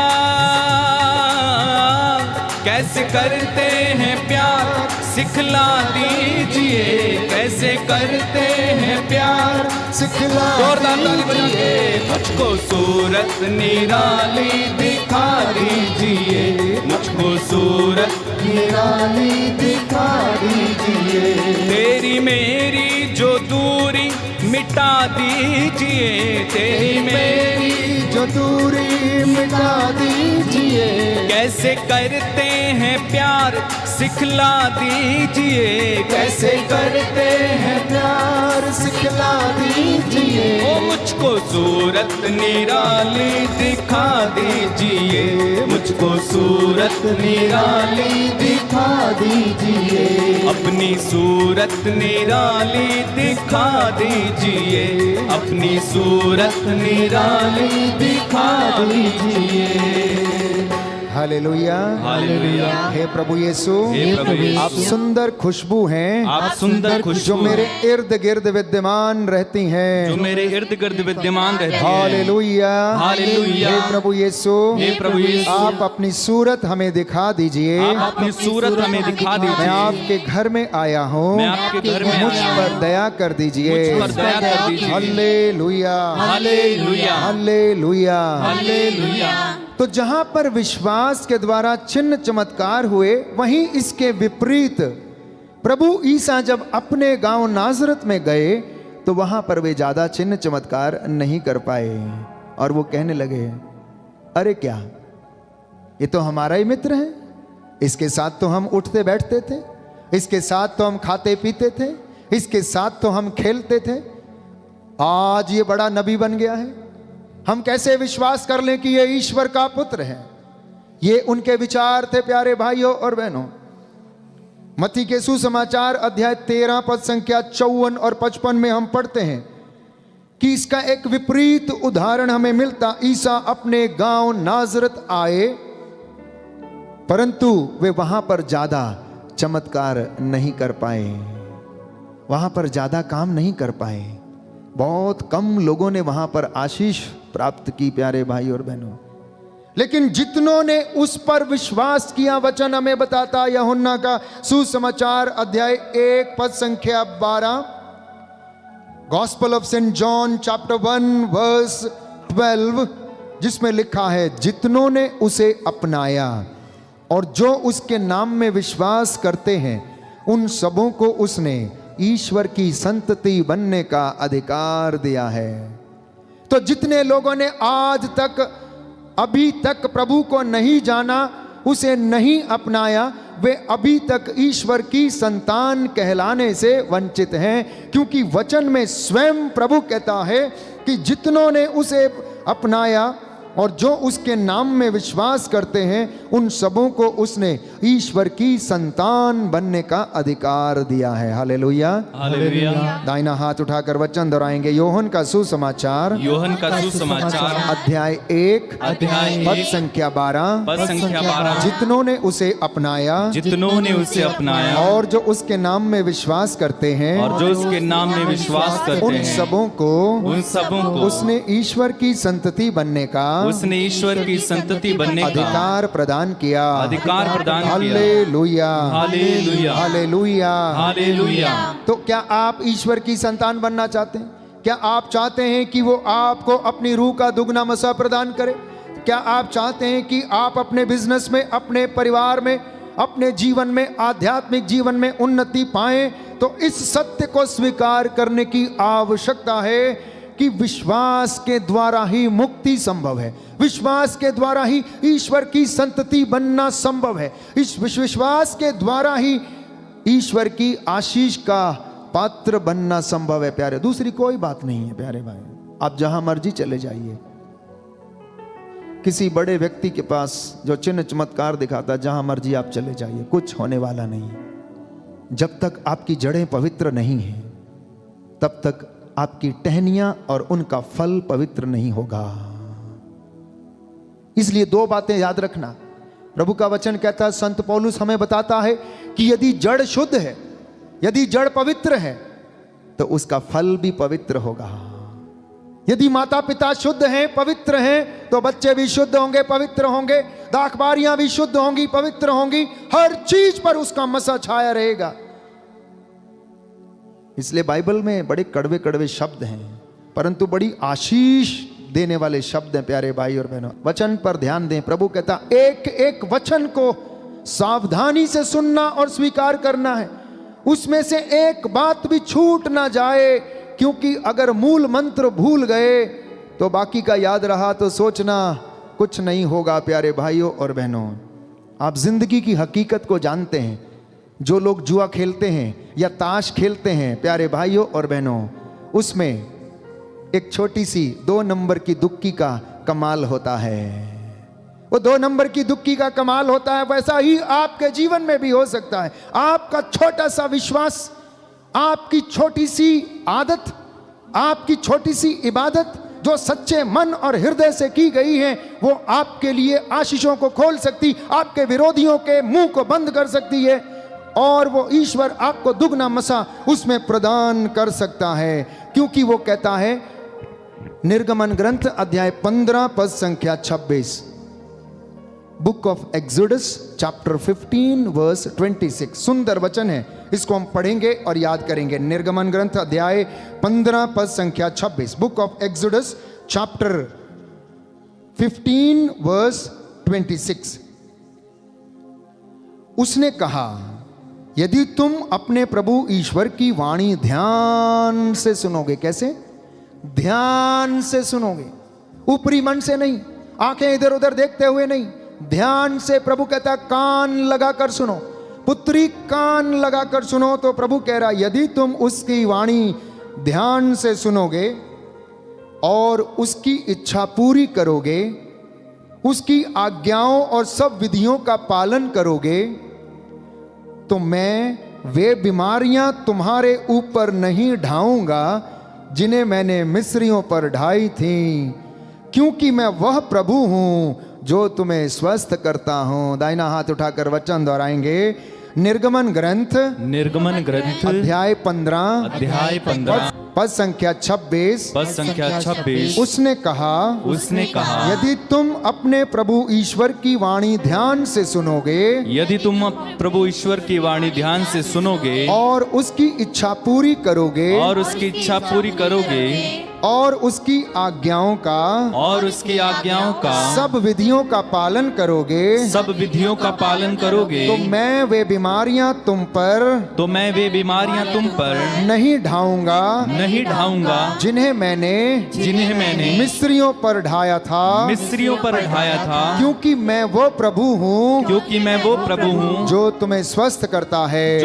कैसे करते हैं प्यार सिखला दीजिए, कैसे करते हैं प्यार सिखला जोरदार ताली बजा के, मुझको सूरत निराली दिखा दीजिए, मुझको सूरत निराली दिखा दीजिए, तेरी मेरी जो दूरी मिटा दीजिए, तेरी मेरी जो दूरी मिटा दीजिए, कैसे करते हैं प्यार सिखला दीजिए, कैसे करते हैं प्यार सिखला दीजिए, ओ मुझको सूरत निराली दिखा दीजिए, मुझको सूरत निराली दिखा दीजिए, अपनी सूरत निराली दिखा दीजिए, अपनी सूरत निराली दिखा दीजिए। Hallelujah, hallelujah. हे प्रभु यीशु, हे प्रभु यीशु, आप सुंदर खुशबू हैं, आप सुंदर जो खुशबू मेरे इर्द गिर्द विद्यमान रहती जो हैं। मेरे इर्द गिर्द विद्यमान रहती है। Hallelujah, hallelujah. हे प्रभु यीशु, हे प्रभु यीशु, आप अपनी सूरत हमें दिखा दीजिए। आप अपनी सूरत हमें दिखा मैं दीजिए। आपके घर में आया हूँ, मैं आपके घर में मुझ आया हूँ। पर दया कर दीजिए। मुझ पर दया कर दीजिए। Hallelujah, hallelujah. Hallelujah, hallelujah. तो जहां पर विश्वास के द्वारा चिन्ह चमत्कार हुए, वहीं इसके विपरीत प्रभु ईसा जब अपने गांव नाजरत में गए तो वहां पर वे ज्यादा चिन्ह चमत्कार नहीं कर पाए और वो कहने लगे, अरे क्या ये तो हमारा ही मित्र है, इसके साथ तो हम उठते बैठते थे, इसके साथ तो हम खाते पीते थे, इसके साथ तो हम खेलते थे, आज ये बड़ा नबी बन गया है, हम कैसे विश्वास कर लें कि ये ईश्वर का पुत्र है। ये उनके विचार थे प्यारे भाइयों और बहनों। मत्ती के सुसमाचार अध्याय 13 पद संख्या 54 और 55 में हम पढ़ते हैं कि इसका एक विपरीत उदाहरण हमें मिलता। ईसा अपने गांव नाजरत आए, परंतु वे वहां पर ज्यादा चमत्कार नहीं कर पाए, वहां पर ज्यादा काम नहीं कर पाए। बहुत कम लोगों ने वहां पर आशीष प्राप्त की प्यारे भाई और बहनों। लेकिन जितनों ने उस पर विश्वास किया, वचन हमें बताता यूहन्ना का सुसमाचार अध्याय 1 पद संख्या 12, gospel of Saint John chapter 1 verse 12, जिसमें लिखा है, जितनों ने उसे अपनाया और जो उसके नाम में विश्वास करते हैं, उन सबों को उसने ईश्वर की संतति बनने का अधिकार दिया है। तो जितने लोगों ने आज तक अभी तक प्रभु को नहीं जाना, उसे नहीं अपनाया, वे अभी तक ईश्वर की संतान कहलाने से वंचित हैं, क्योंकि वचन में स्वयं प्रभु कहता है कि जितनों ने उसे अपनाया और जो उसके नाम में विश्वास करते हैं, उन सबों को उसने ईश्वर की संतान बनने का अधिकार दिया है। Hallelujah, hallelujah. दाहिना हाथ उठाकर वचन दोहराएंगे। यूहन्ना का सुसमाचार, यूहन्ना का सुसमाचार अध्याय 1 पद 1 संख्या 12, पद संख्या 12, जितनों ने उसे अपनाया जितनों ने उसे अपनाया और जो उसके नाम में विश्वास करते हैं, और जो उसके नाम में विश्वास करते उन हैं, सबों उन सबों को उसने ईश्वर की संतति बनने का उसने ईश्वर की संतति बनने का अधिकार प्रदान किया। अधिकार प्रदान किया। Hallelujah, hallelujah, hallelujah, hallelujah. तो क्या आप ईश्वर की संतान बनना चाहते हैं? क्या आप चाहते हैं कि वो आपको अपनी रूह का दुगना मसा प्रदान करे? क्या आप चाहते हैं कि आप अपने बिजनेस में, अपने परिवार में, अपने जीवन में, आध्यात्मिक जीवन में उन्नति पाएं? तो इस सत्य को स्वीकार करने की आवश्यकता है कि विश्वास के द्वारा ही मुक्ति संभव है, विश्वास के द्वारा ही ईश्वर की संतति बनना संभव है, इस विश्वास के द्वारा ही ईश्वर की आशीष का पात्र बनना संभव है प्यारे। दूसरी कोई बात नहीं है प्यारे भाई। आप जहां मर्जी चले जाइए, किसी बड़े व्यक्ति के पास जो चिन्ह चमत्कार दिखाता, जहां मर्जी आप चले जाइए, कुछ होने वाला नहीं। जब तक आपकी जड़ें पवित्र नहीं हैं, तब तक आपकी टहनियां और उनका फल पवित्र नहीं होगा। इसलिए दो बातें याद रखना। प्रभु का वचन कहता है, संत पौलुस हमें बताता है कि यदि जड़ शुद्ध है, यदि जड़ पवित्र है, तो उसका फल भी पवित्र होगा। यदि माता पिता शुद्ध हैं, पवित्र हैं, तो बच्चे भी शुद्ध होंगे, पवित्र होंगे, दाखबारियां भी शुद्ध होंगी, पवित्र होंगी, हर चीज पर उसका मसा छाया रहेगा। इसलिए बाइबल में बड़े कड़वे कड़वे शब्द हैं, परंतु बड़ी आशीष देने वाले शब्द हैं प्यारे भाई और बहनों। वचन पर ध्यान दें। प्रभु कहता, एक एक वचन को सावधानी से सुनना और स्वीकार करना है, उसमें से एक बात भी छूट ना जाए, क्योंकि अगर मूल मंत्र भूल गए तो बाकी का याद रहा तो सोचना कुछ नहीं होगा प्यारे भाइयों और बहनों। आप जिंदगी की हकीकत को जानते हैं। जो लोग जुआ खेलते हैं या ताश खेलते हैं प्यारे भाइयों और बहनों, उसमें एक छोटी सी 2 नंबर की दुक्की का कमाल होता है। वो 2 नंबर की दुक्की का कमाल होता है। वैसा ही आपके जीवन में भी हो सकता है। आपका छोटा सा विश्वास, आपकी छोटी सी आदत, आपकी छोटी सी इबादत जो सच्चे मन और हृदय से की गई है, वो आपके लिए आशीषों को खोल सकती, आपके विरोधियों के मुंह को बंद कर सकती है, और वो ईश्वर आपको दुगना मसा उसमें प्रदान कर सकता है। क्योंकि वो कहता है, निर्गमन ग्रंथ अध्याय 15 पद संख्या 26, book of Exodus chapter 15 verse 26, सुंदर वचन है, इसको हम पढ़ेंगे और याद करेंगे। निर्गमन ग्रंथ अध्याय 15 पद संख्या 26, book of Exodus chapter 15 verse 26। उसने कहा, यदि तुम अपने प्रभु ईश्वर की वाणी ध्यान से सुनोगे। कैसे? ध्यान से सुनोगे, ऊपरी मन से नहीं, आंखें इधर उधर देखते हुए नहीं, ध्यान से। प्रभु कहता है कान लगाकर सुनो, पुत्री कान लगाकर सुनो। तो प्रभु कह रहा, यदि तुम उसकी वाणी ध्यान से सुनोगे और उसकी इच्छा पूरी करोगे, उसकी आज्ञाओं और सब विधियों का पालन करोगे, तो मैं वे बीमारियां तुम्हारे ऊपर नहीं ढाऊंगा जिन्हें मैंने मिस्रियों पर ढाई थीं, क्योंकि मैं वह प्रभु हूं जो तुम्हें स्वस्थ करता हूं। दाहिना हाथ उठाकर वचन दोहराएंगे। निर्गमन ग्रंथ अध्याय 15 पद संख्या 26। उसने कहा, यदि तुम अपने प्रभु ईश्वर की वाणी ध्यान से सुनोगे, यदि तुम प्रभु ईश्वर की वाणी ध्यान से सुनोगे और उसकी इच्छा पूरी करोगे, और उसकी आज्ञाओं का सब विधियों का पालन करोगे, तो मैं वे बीमारियां तुम पर नहीं ढाऊंगा जिन्हें मैंने मिस्रियों पर ढाया था, क्योंकि मैं वो प्रभु हूँ जो तुम्हें स्वस्थ करता है।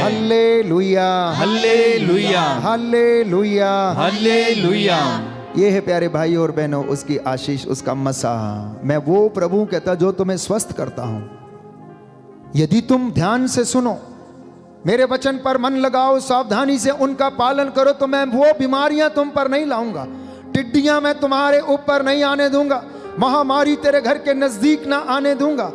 Hallelujah, hallelujah, hallelujah, hallelujah. ये है प्यारे भाई और बहनों उसकी आशीष, उसका मसा। मैं वो प्रभु कहता जो तुम्हें स्वस्थ करता हूं। यदि तुम ध्यान से सुनो, मेरे वचन पर मन लगाओ, सावधानी से उनका पालन करो, तो मैं वो बीमारियां तुम पर नहीं लाऊंगा, टिड्डियां मैं तुम्हारे ऊपर नहीं आने दूंगा, महामारी तेरे घर के नजदीक ना आने दूंगा।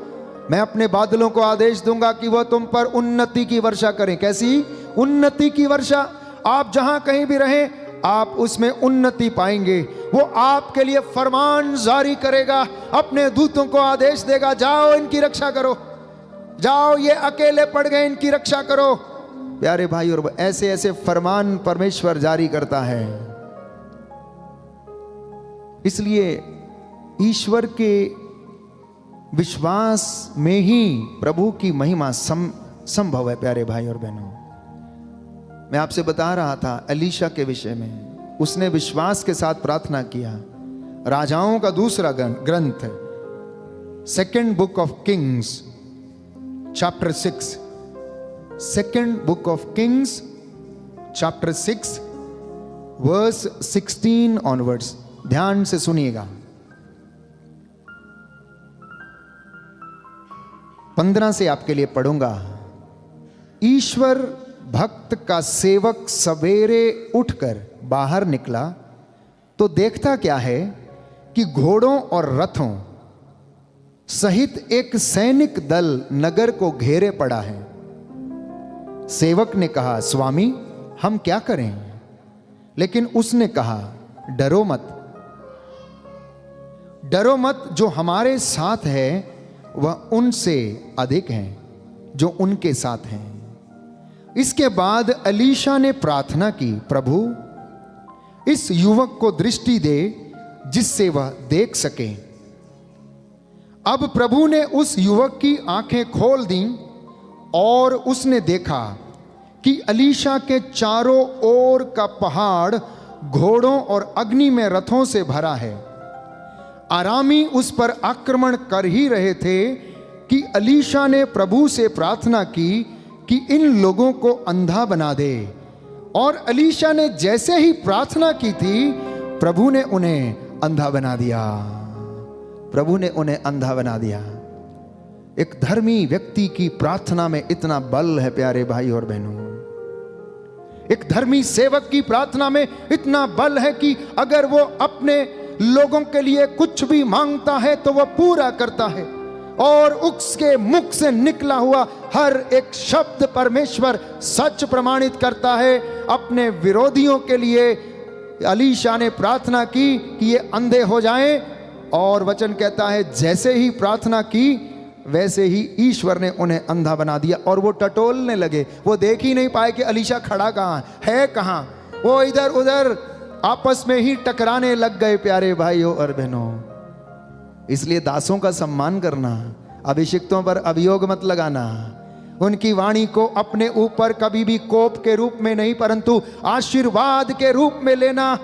मैं अपने बादलों को आदेश दूंगा कि वह तुम पर उन्नति की वर्षा करें। कैसी उन्नति की वर्षा? आप जहां कहीं भी रहें, आप उसमें उन्नति पाएंगे। वो आपके लिए फरमान जारी करेगा, अपने दूतों को आदेश देगा, जाओ इनकी रक्षा करो, जाओ ये अकेले पड़ गए, इनकी रक्षा करो। प्यारे भाई और ऐसे ऐसे फरमान परमेश्वर जारी करता है। इसलिए ईश्वर के विश्वास में ही प्रभु की महिमा संभव है। प्यारे भाई और बहनों, मैं आपसे बता रहा था एलीशा के विषय में। उसने विश्वास के साथ प्रार्थना किया। राजाओं का दूसरा ग्रंथ, second book of Kings chapter 6, second book of Kings chapter 6 verse 16 onwards. ध्यान से सुनिएगा। 15 से आपके लिए पढ़ूंगा। ईश्वर भक्त का सेवक सवेरे उठकर बाहर निकला तो देखता क्या है कि घोड़ों और रथों सहित एक सैनिक दल नगर को घेरे पड़ा है। सेवक ने कहा, स्वामी हम क्या करें? लेकिन उसने कहा, डरो मत, डरो मत, जो हमारे साथ है वह उनसे अधिक है जो उनके साथ हैं। इसके बाद एलीशा ने प्रार्थना की, प्रभु इस युवक को दृष्टि दे जिससे वह देख सके। अब प्रभु ने उस युवक की आंखें खोल दी और उसने देखा कि एलीशा के चारों ओर का पहाड़ घोड़ों और अग्नि में रथों से भरा है। आरामी उस पर आक्रमण कर ही रहे थे कि एलीशा ने प्रभु से प्रार्थना की कि इन लोगों को अंधा बना दे। और एलीशा ने जैसे ही प्रार्थना की थी, प्रभु ने उन्हें अंधा बना दिया। प्रभु ने उन्हें अंधा बना दिया। एक धर्मी व्यक्ति की प्रार्थना में इतना बल है प्यारे भाई और बहनों। एक धर्मी सेवक की प्रार्थना में इतना बल है कि अगर वो अपने लोगों के लिए कुछ भी मांगता है तो वह पूरा करता है, और उसके मुख से निकला हुआ हर एक शब्द परमेश्वर सच प्रमाणित करता है। अपने विरोधियों के लिए एलीशा ने प्रार्थना की कि ये अंधे हो जाएं, और वचन कहता है जैसे ही प्रार्थना की वैसे ही ईश्वर ने उन्हें अंधा बना दिया। और वो टटोलने लगे, वो देख ही नहीं पाए कि एलीशा खड़ा कहाँ है, कहाँ। वो इधर उधर आपस में ही टकराने लग गए प्यारे भाइयों और बहनों। इसलिए दासों का सम्मान करना, अभिषिक्तों पर अभियोग मत लगाना, उनकी वाणी को अपने ऊपर कभी भी कोप के रूप में नहीं परंतु आशीर्वाद के रूप में लेना।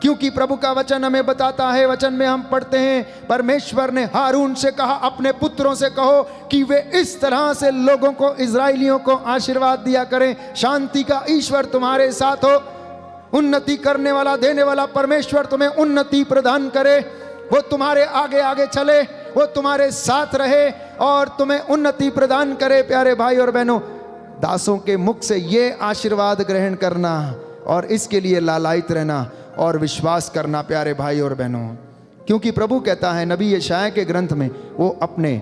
क्योंकि प्रभु का वचन हमें बताता है, वचन में हम पढ़ते हैं, परमेश्वर ने हारून से कहा अपने पुत्रों से कहो कि वे इस तरह से लोगों को, इजराइलियों को आशीर्वाद दिया करें। शांति का ईश्वर तुम्हारे साथ हो, उन्नति करने वाला, देने वाला परमेश्वर तुम्हें उन्नति प्रदान करे, वो तुम्हारे आगे आगे चले, वो तुम्हारे साथ रहे और तुम्हें उन्नति प्रदान करे। प्यारे भाई और बहनों, दासों के मुख से ये आशीर्वाद ग्रहण करना और इसके लिए लालायित रहना और विश्वास करना प्यारे भाई और बहनों। क्योंकि प्रभु कहता है नबी यशायाह के ग्रंथ में, वो अपने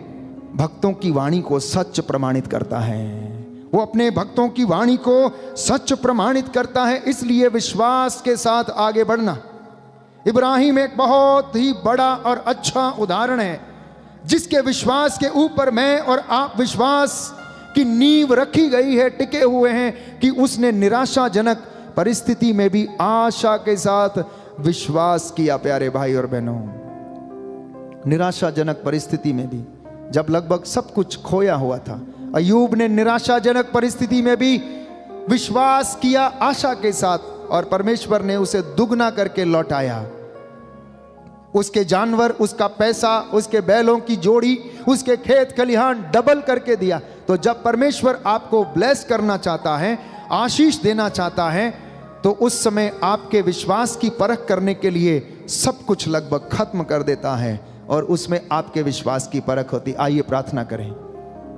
भक्तों की वाणी को सच प्रमाणित करता है, वो अपने भक्तों की वाणी को सच प्रमाणित करता है। इसलिए विश्वास के साथ आगे बढ़ना। इब्राहिम एक बहुत ही बड़ा और अच्छा उदाहरण है, जिसके विश्वास के ऊपर मैं और आप विश्वास की नींव रखी गई है, टिके हुए हैं कि उसने निराशाजनक परिस्थिति में भी आशा के साथ विश्वास किया। प्यारे भाई और बहनों, निराशाजनक परिस्थिति में भी, जब लगभग सब कुछ खोया हुआ था, अय्यूब ने निराशाजनक परिस्थिति में भी विश्वास किया आशा के साथ, और परमेश्वर ने उसे दुगना करके लौटाया। उसके जानवर, उसका पैसा, उसके बैलों की जोड़ी, उसके खेत खलिहान डबल करके दिया। तो जब परमेश्वर आपको ब्लेस करना चाहता है, आशीष देना चाहता है, तो उस समय आपके विश्वास की परख करने के लिए सब कुछ लगभग खत्म कर देता है और उसमें आपके विश्वास की परख होती। आइए प्रार्थना करें,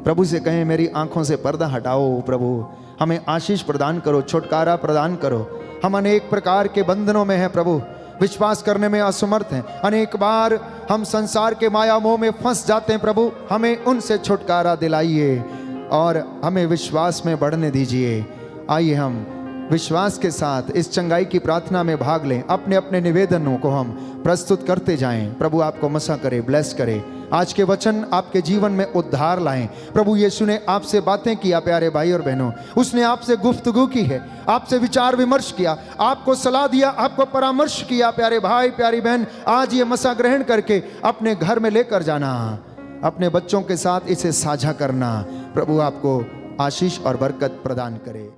प्रभु से कहें मेरी आंखों से पर्दा हटाओ, प्रभु हमें आशीष प्रदान करो, छुटकारा प्रदान करो। हम अनेक प्रकार के बंधनों में हैं प्रभु, विश्वास करने में असमर्थ हैं, अनेक बार हम संसार के माया मोह में फंस जाते हैं। प्रभु हमें उनसे छुटकारा दिलाइए और हमें विश्वास में बढ़ने दीजिए। आइए हम विश्वास के साथ इस चंगाई की प्रार्थना में भाग लें। अपने अपने निवेदनों को हम प्रस्तुत करते जाएं। प्रभु आपको मसा करे, ब्लेस करे। आज के वचन आपके जीवन में उद्धार लाएं। प्रभु यीशु ने आपसे बातें किया प्यारे भाई और बहनों, उसने आपसे गुफ्तगू की है, आपसे विचार विमर्श किया, आपको सलाह दिया, आपको परामर्श किया। प्यारे भाई प्यारी बहन, आज ये मसा ग्रहण करके अपने घर में लेकर जाना, अपने बच्चों के साथ इसे साझा करना। प्रभु आपको आशीष और बरकत प्रदान करे।